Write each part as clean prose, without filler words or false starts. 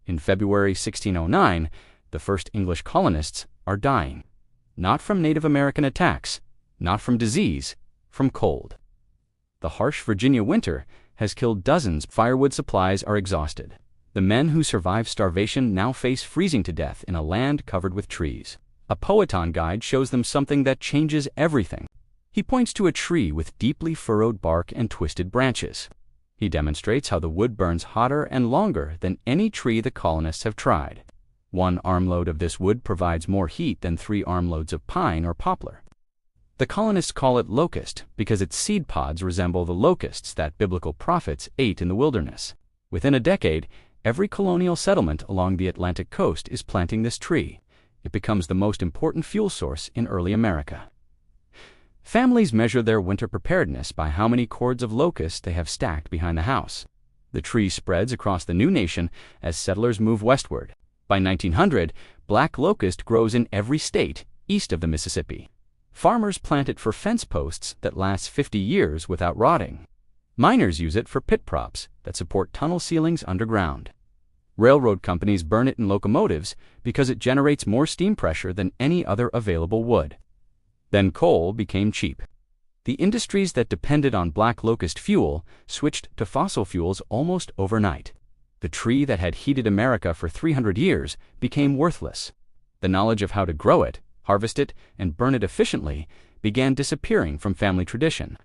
In February 1609, the first English colonists are dying. Not from Native American attacks, not from disease, from cold. The harsh Virginia winter has killed dozens. Firewood supplies are exhausted. The men who survived starvation now face freezing to death in a land covered with trees. A Powhatan guide shows them something that changes everything. He points to a tree with deeply furrowed bark and twisted branches. He demonstrates how the wood burns hotter and longer than any tree the colonists have tried. 1 armload of this wood provides more heat than 3 armloads of pine or poplar. The colonists call it locust because its seed pods resemble the locusts that biblical prophets ate in the wilderness. Within a decade, every colonial settlement along the Atlantic coast is planting this tree. It becomes the most important fuel source in early America. Families measure their winter preparedness by how many cords of locust they have stacked behind the house. The tree spreads across the new nation as settlers move westward. By 1900, black locust grows in every state east of the Mississippi. Farmers plant it for fence posts that last 50 years without rotting. Miners use it for pit props that support tunnel ceilings underground. Railroad companies burn it in locomotives because it generates more steam pressure than any other available wood. Then coal became cheap. The industries that depended on black locust fuel switched to fossil fuels almost overnight. The tree that had heated America for 300 years became worthless. The knowledge of how to grow it, harvest it, and burn it efficiently began disappearing from family tradition.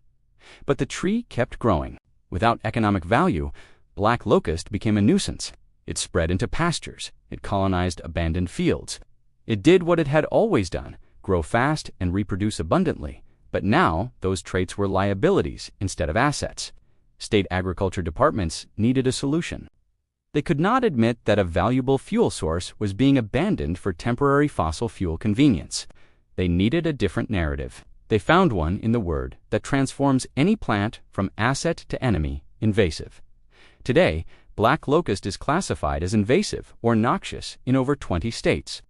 But the tree kept growing. Without economic value, black locust became a nuisance. It spread into pastures. It colonized abandoned fields. It did what it had always done, grow fast and reproduce abundantly. But now, those traits were liabilities instead of assets. State agriculture departments needed a solution. They could not admit that a valuable fuel source was being abandoned for temporary fossil fuel convenience. They needed a different narrative. They found one in the word that transforms any plant from asset to enemy, invasive. Today, black locust is classified as invasive or noxious in over 20 states.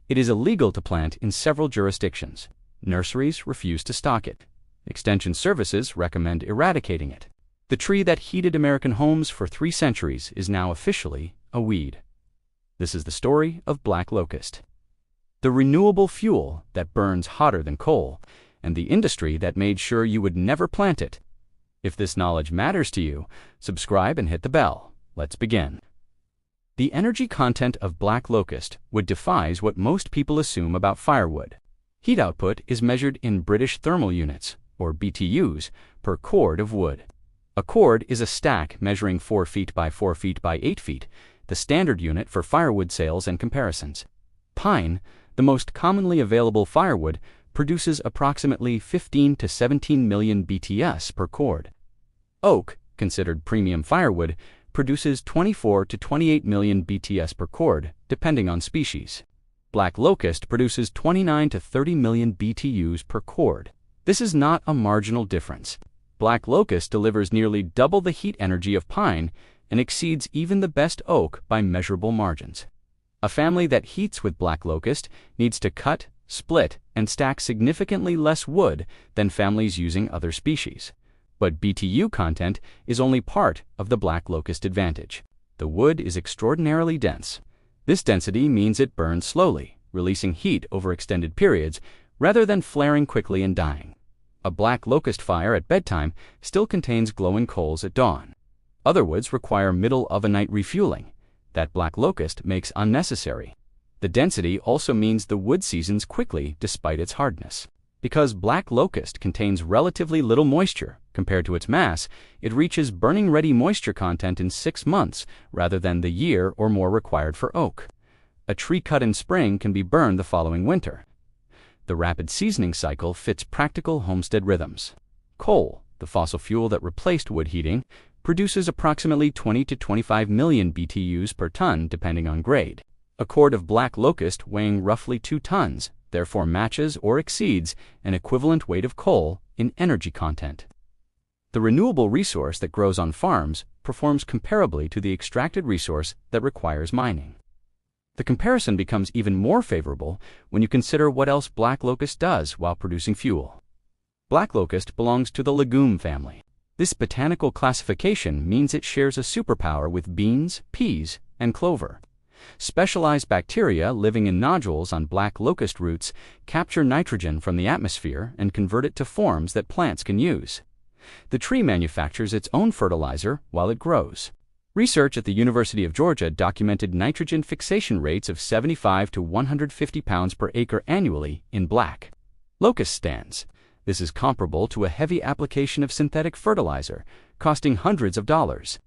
It is illegal to plant in several jurisdictions. Nurseries refuse to stock it. Extension services recommend eradicating it. The tree that heated American homes for 3 centuries is now officially a weed. This is the story of black locust. The renewable fuel that burns hotter than coal, and the industry that made sure you would never plant it. If this knowledge matters to you, subscribe and hit the bell. Let's begin. The energy content of black locust wood defies what most people assume about firewood. Heat output is measured in British thermal units, or BTUs, per cord of wood. A cord is a stack measuring 4 feet by 4 feet by 8 feet, the standard unit for firewood sales and comparisons. Pine, the most commonly available firewood, produces approximately 15 to 17 million BTS per cord. Oak, considered premium firewood, produces 24 to 28 million BTS per cord, depending on species. Black locust produces 29 to 30 million BTUs per cord. This is not a marginal difference. Black locust delivers nearly double the heat energy of pine and exceeds even the best oak by measurable margins. A family that heats with black locust needs to cut, split, and stack significantly less wood than families using other species. But BTU content is only part of the black locust advantage. The wood is extraordinarily dense. This density means it burns slowly, releasing heat over extended periods rather than flaring quickly and dying. A black locust fire at bedtime still contains glowing coals at dawn. Other woods require middle-of-the-night refueling. That black locust makes unnecessary. The density also means the wood seasons quickly despite its hardness. Because black locust contains relatively little moisture compared to its mass, it reaches burning-ready moisture content in 6 months rather than the year or more required for oak. A tree cut in spring can be burned the following winter. The rapid seasoning cycle fits practical homestead rhythms. Coal, the fossil fuel that replaced wood heating, produces approximately 20 to 25 million BTUs per ton depending on grade. A cord of black locust weighing roughly 2 tons therefore matches or exceeds an equivalent weight of coal in energy content. The renewable resource that grows on farms performs comparably to the extracted resource that requires mining. The comparison becomes even more favorable when you consider what else black locust does while producing fuel. Black locust belongs to the legume family. This botanical classification means it shares a superpower with beans, peas, and clover. Specialized bacteria living in nodules on black locust roots capture nitrogen from the atmosphere and convert it to forms that plants can use. The tree manufactures its own fertilizer while it grows. Research at the University of Georgia documented nitrogen fixation rates of 75 to 150 pounds per acre annually in black locust stands. This is comparable to a heavy application of synthetic fertilizer, costing hundreds of dollars.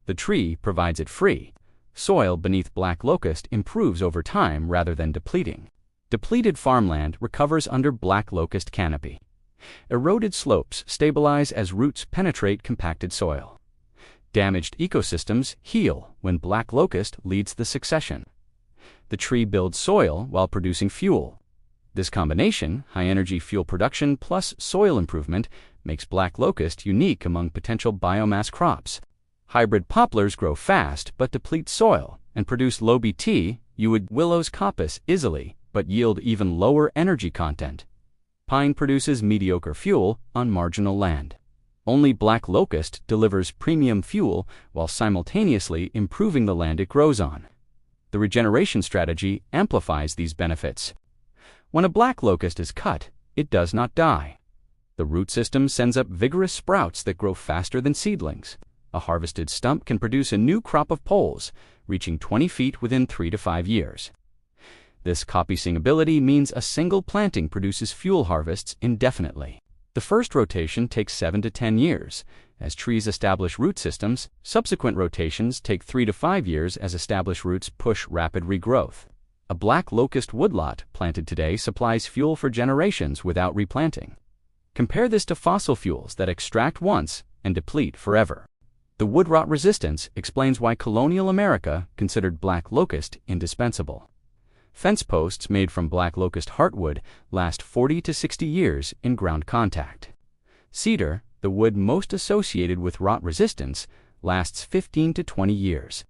The tree provides it free. Soil beneath black locust improves over time rather than depleting. Depleted farmland recovers under black locust canopy. Eroded slopes stabilize as roots penetrate compacted soil. Damaged ecosystems heal when black locust leads the succession. The tree builds soil while producing fuel. This combination, high-energy fuel production plus soil improvement, makes black locust unique among potential biomass crops. Hybrid poplars grow fast but deplete soil and produce low Bt, willows coppice easily but yield even lower energy content. Pine produces mediocre fuel on marginal land. Only black locust delivers premium fuel while simultaneously improving the land it grows on. The regeneration strategy amplifies these benefits. When a black locust is cut, it does not die. The root system sends up vigorous sprouts that grow faster than seedlings. A harvested stump can produce a new crop of poles, reaching 20 feet within 3 to 5 years. This copying ability means a single planting produces fuel harvests indefinitely. The first rotation takes 7 to 10 years. As trees establish root systems, subsequent rotations take 3 to 5 years as established roots push rapid regrowth. A black locust woodlot planted today supplies fuel for generations without replanting. Compare this to fossil fuels that extract once and deplete forever. The wood rot resistance explains why colonial America considered black locust indispensable. Fence posts made from black locust heartwood last 40 to 60 years in ground contact. Cedar, the wood most associated with rot resistance, lasts 15 to 20 years.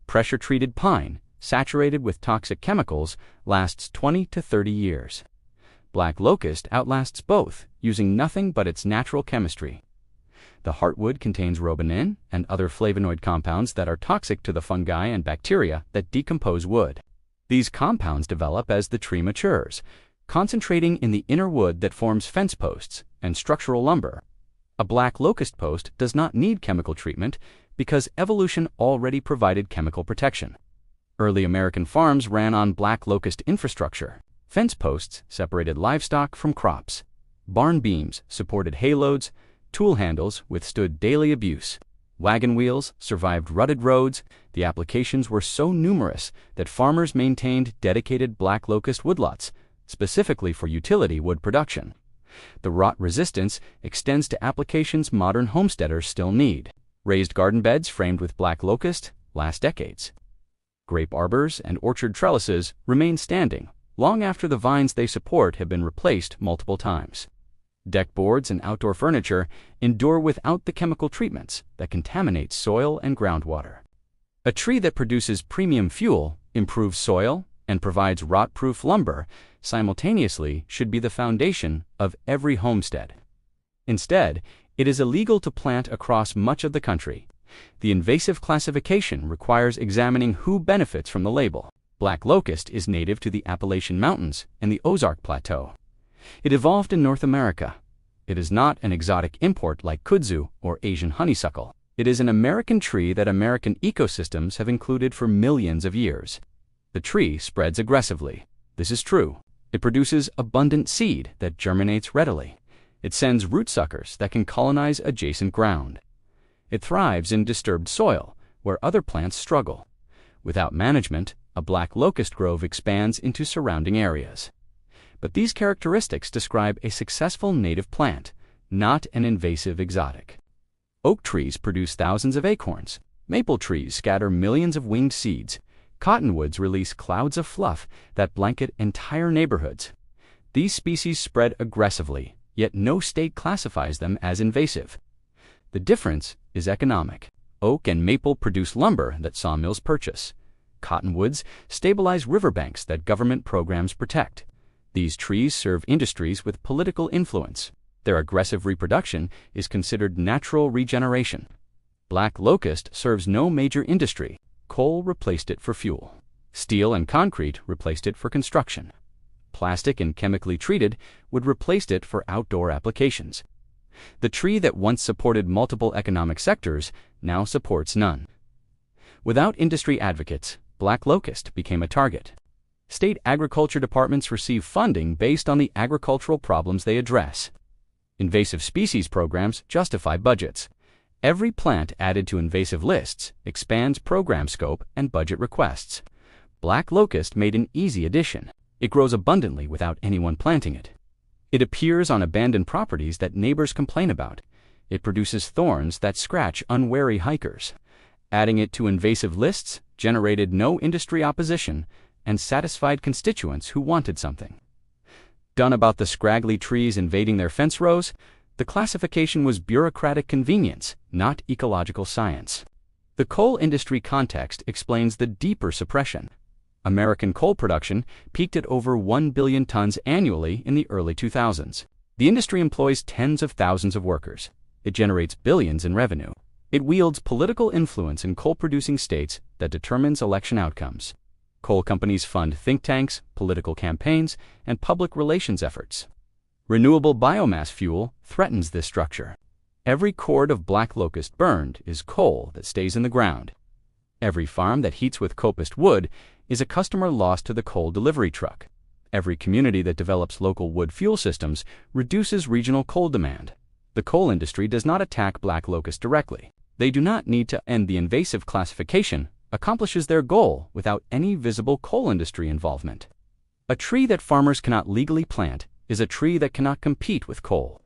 Pressure-treated pine, saturated with toxic chemicals, lasts 20 to 30 years. Black locust outlasts both, using nothing but its natural chemistry. The heartwood contains rhobanin and other flavonoid compounds that are toxic to the fungi and bacteria that decompose wood. These compounds develop as the tree matures, concentrating in the inner wood that forms fence posts and structural lumber. A black locust post does not need chemical treatment because evolution already provided chemical protection. Early American farms ran on black locust infrastructure. Fence posts separated livestock from crops. Barn beams supported hayloads. Tool handles withstood daily abuse. Wagon wheels survived rutted roads. The applications were so numerous that farmers maintained dedicated black locust woodlots, specifically for utility wood production. The rot resistance extends to applications modern homesteaders still need. Raised garden beds framed with black locust last decades. Grape arbors and orchard trellises remain standing long after the vines they support have been replaced multiple times. Deck boards and outdoor furniture endure without the chemical treatments that contaminate soil and groundwater. A tree that produces premium fuel, improves soil, and provides rot-proof lumber simultaneously should be the foundation of every homestead. Instead, it is illegal to plant across much of the country. The invasive classification requires examining who benefits from the label. Black locust is native to the Appalachian Mountains and the Ozark Plateau. It evolved in North America. It is not an exotic import like kudzu or Asian honeysuckle. It is an American tree that American ecosystems have included for millions of years. The tree spreads aggressively. This is true. It produces abundant seed that germinates readily. It sends root suckers that can colonize adjacent ground. It thrives in disturbed soil, where other plants struggle. Without management, a black locust grove expands into surrounding areas. But these characteristics describe a successful native plant, not an invasive exotic. Oak trees produce thousands of acorns. Maple trees scatter millions of winged seeds. Cottonwoods release clouds of fluff that blanket entire neighborhoods. These species spread aggressively, yet no state classifies them as invasive. The difference is economic. Oak and maple produce lumber that sawmills purchase. Cottonwoods stabilize riverbanks that government programs protect. These trees serve industries with political influence. Their aggressive reproduction is considered natural regeneration. Black locust serves no major industry. Coal replaced it for fuel. Steel and concrete replaced it for construction. Plastic and chemically treated wood replaced it for outdoor applications. The tree that once supported multiple economic sectors now supports none. Without industry advocates, black locust became a target. State agriculture departments receive funding based on the agricultural problems they address. Invasive species programs justify budgets. Every plant added to invasive lists expands program scope and budget requests. Black locust made an easy addition. It grows abundantly without anyone planting it. It appears on abandoned properties that neighbors complain about. It produces thorns that scratch unwary hikers. Adding it to invasive lists generated no industry opposition and satisfied constituents who wanted something. Done about the scraggly trees invading their fence rows, the classification was bureaucratic convenience, not ecological science. The coal industry context explains the deeper suppression. American coal production peaked at over 1 billion tons annually in the early 2000s. The industry employs tens of thousands of workers. It generates billions in revenue. It wields political influence in coal-producing states that determines election outcomes. Coal companies fund think tanks, political campaigns, and public relations efforts. Renewable biomass fuel threatens this structure. Every cord of black locust burned is coal that stays in the ground. Every farm that heats with copest wood is a customer lost to the coal delivery truck. Every community that develops local wood fuel systems reduces regional coal demand. The coal industry does not attack black locust directly. They do not need to end the invasive classification, accomplishes their goal without any visible coal industry involvement. A tree that farmers cannot legally plant is a tree that cannot compete with coal.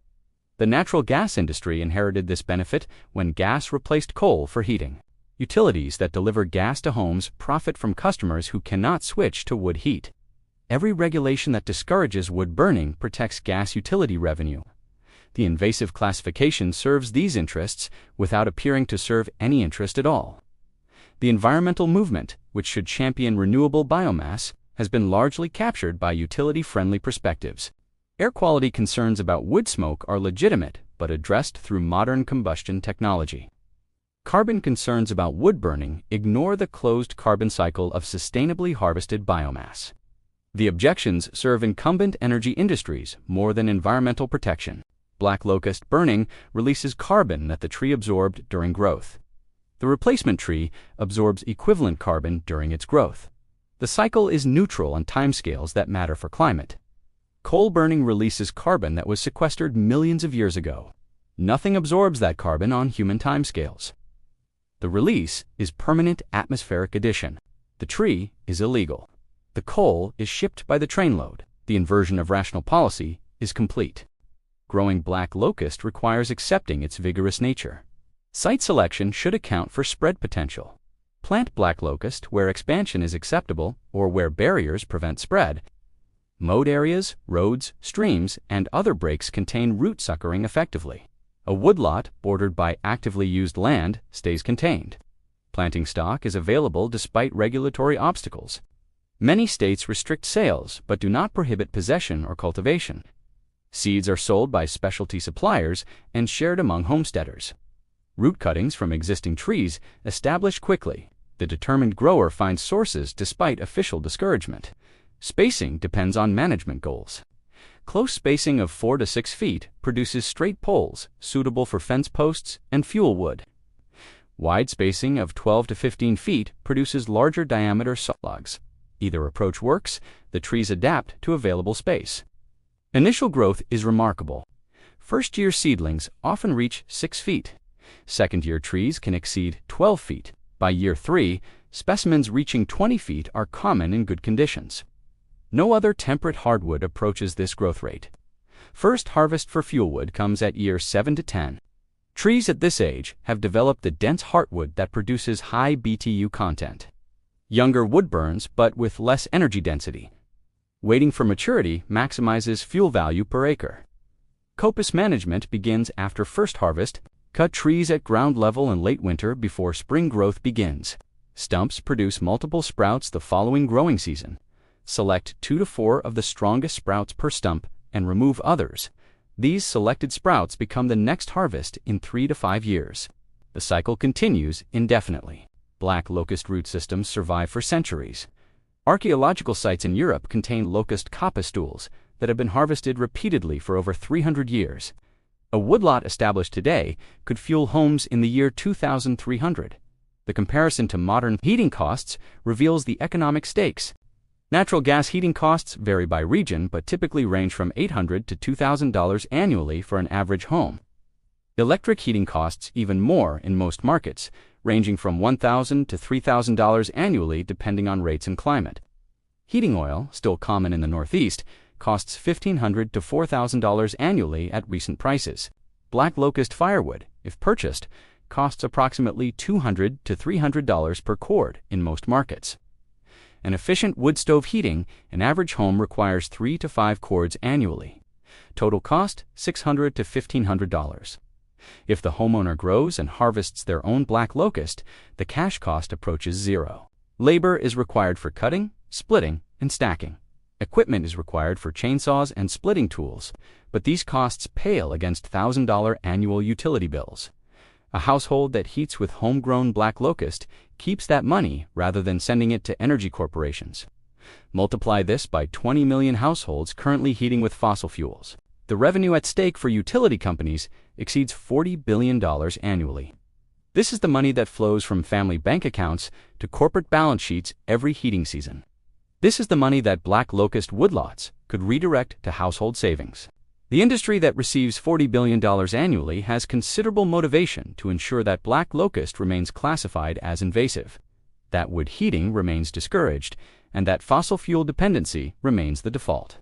The natural gas industry inherited this benefit when gas replaced coal for heating. Utilities that deliver gas to homes profit from customers who cannot switch to wood heat. Every regulation that discourages wood burning protects gas utility revenue. The invasive classification serves these interests without appearing to serve any interest at all. The environmental movement, which should champion renewable biomass, has been largely captured by utility-friendly perspectives. Air quality concerns about wood smoke are legitimate but addressed through modern combustion technology. Carbon concerns about wood burning ignore the closed carbon cycle of sustainably harvested biomass. The objections serve incumbent energy industries more than environmental protection. Black locust burning releases carbon that the tree absorbed during growth. The replacement tree absorbs equivalent carbon during its growth. The cycle is neutral on timescales that matter for climate. Coal burning releases carbon that was sequestered millions of years ago. Nothing absorbs that carbon on human timescales. The release is permanent atmospheric addition. The tree is illegal. The coal is shipped by the trainload. The inversion of rational policy is complete. Growing black locust requires accepting its vigorous nature. Site selection should account for spread potential. Plant black locust where expansion is acceptable or where barriers prevent spread. Mowed areas, roads, streams, and other breaks contain root suckering effectively. A woodlot bordered by actively used land stays contained. Planting stock is available despite regulatory obstacles. Many states restrict sales but do not prohibit possession or cultivation. Seeds are sold by specialty suppliers and shared among homesteaders. Root cuttings from existing trees establish quickly. The determined grower finds sources despite official discouragement. Spacing depends on management goals. Close spacing of 4 to 6 feet produces straight poles suitable for fence posts and fuel wood. Wide spacing of 12 to 15 feet produces larger diameter sawlogs. Either approach works, the trees adapt to available space. Initial growth is remarkable. First-year seedlings often reach 6 feet. Second-year trees can exceed 12 feet. By year 3, specimens reaching 20 feet are common in good conditions. No other temperate hardwood approaches this growth rate. First harvest for fuelwood comes at year 7 to 10. Trees at this age have developed the dense heartwood that produces high BTU content. Younger wood burns, but with less energy density. Waiting for maturity maximizes fuel value per acre. Coppice management begins after first harvest. Cut trees at ground level in late winter before spring growth begins. Stumps produce multiple sprouts the following growing season. Select 2 to 4 of the strongest sprouts per stump and remove others. These selected sprouts become the next harvest in 3 to 5 years. The cycle continues indefinitely. Black locust root systems survive for centuries. Archaeological sites in Europe contain locust coppice that have been harvested repeatedly for over 300 years. A woodlot established today could fuel homes in the year 2300. The comparison to modern heating costs reveals the economic stakes. Natural gas heating costs vary by region but typically range from $800 to $2,000 annually for an average home. Electric heating costs even more in most markets, ranging from $1,000 to $3,000 annually depending on rates and climate. Heating oil, still common in the Northeast, costs $1,500 to $4,000 annually at recent prices. Black locust firewood, if purchased, costs approximately $200 to $300 per cord in most markets. An efficient wood stove heating, an average home requires 3 to 5 cords annually. Total cost, $600 to $1,500. If the homeowner grows and harvests their own black locust, the cash cost approaches zero. Labor is required for cutting, splitting, and stacking. Equipment is required for chainsaws and splitting tools, but these costs pale against $1,000 annual utility bills. A household that heats with homegrown black locust keeps that money rather than sending it to energy corporations. Multiply this by 20 million households currently heating with fossil fuels. The revenue at stake for utility companies exceeds $40 billion annually. This is the money that flows from family bank accounts to corporate balance sheets every heating season. This is the money that black locust woodlots could redirect to household savings. The industry that receives $40 billion annually has considerable motivation to ensure that black locust remains classified as invasive, that wood heating remains discouraged, and that fossil fuel dependency remains the default.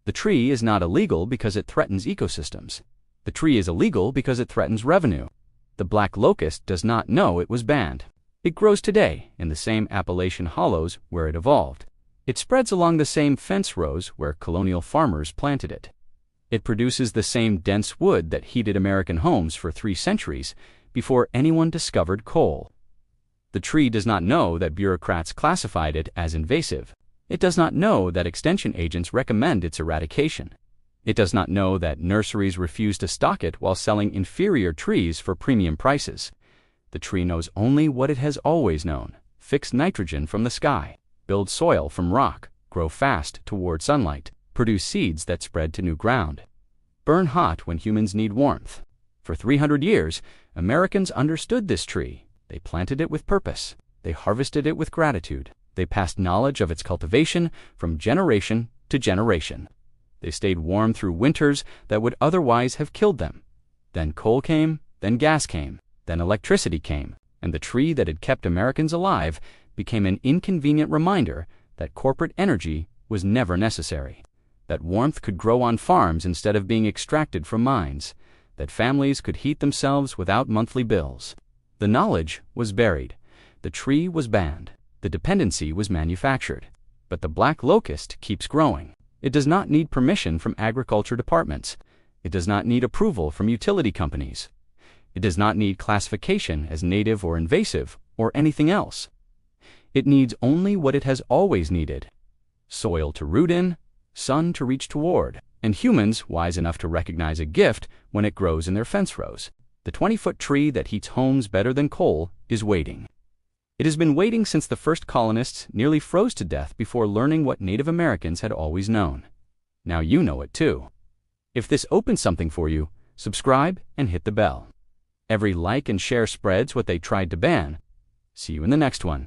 The tree is not illegal because it threatens ecosystems. The tree is illegal because it threatens revenue. The black locust does not know it was banned. It grows today in the same Appalachian hollows where it evolved. It spreads along the same fence rows where colonial farmers planted it. It produces the same dense wood that heated American homes for 3 centuries before anyone discovered coal. The tree does not know that bureaucrats classified it as invasive. It does not know that extension agents recommend its eradication. It does not know that nurseries refuse to stock it while selling inferior trees for premium prices. The tree knows only what it has always known: fix nitrogen from the sky, build soil from rock, grow fast toward sunlight, produce seeds that spread to new ground, burn hot when humans need warmth. For 300 years, Americans understood this tree. They planted it with purpose. They harvested it with gratitude. They passed knowledge of its cultivation from generation to generation. They stayed warm through winters that would otherwise have killed them. Then coal came, then gas came, then electricity came, and the tree that had kept Americans alive became an inconvenient reminder that corporate energy was never necessary, that warmth could grow on farms instead of being extracted from mines, that families could heat themselves without monthly bills. The knowledge was buried. The tree was banned. The dependency was manufactured. But the black locust keeps growing. It does not need permission from agriculture departments. It does not need approval from utility companies. It does not need classification as native or invasive or anything else. It needs only what it has always needed: soil to root in, sun to reach toward, and humans wise enough to recognize a gift when it grows in their fence rows. The 20-foot tree that heats homes better than coal is waiting. It has been waiting since the first colonists nearly froze to death before learning what Native Americans had always known. Now you know it too. If this opens something for you, subscribe and hit the bell. Every like and share spreads what they tried to ban. See you in the next one.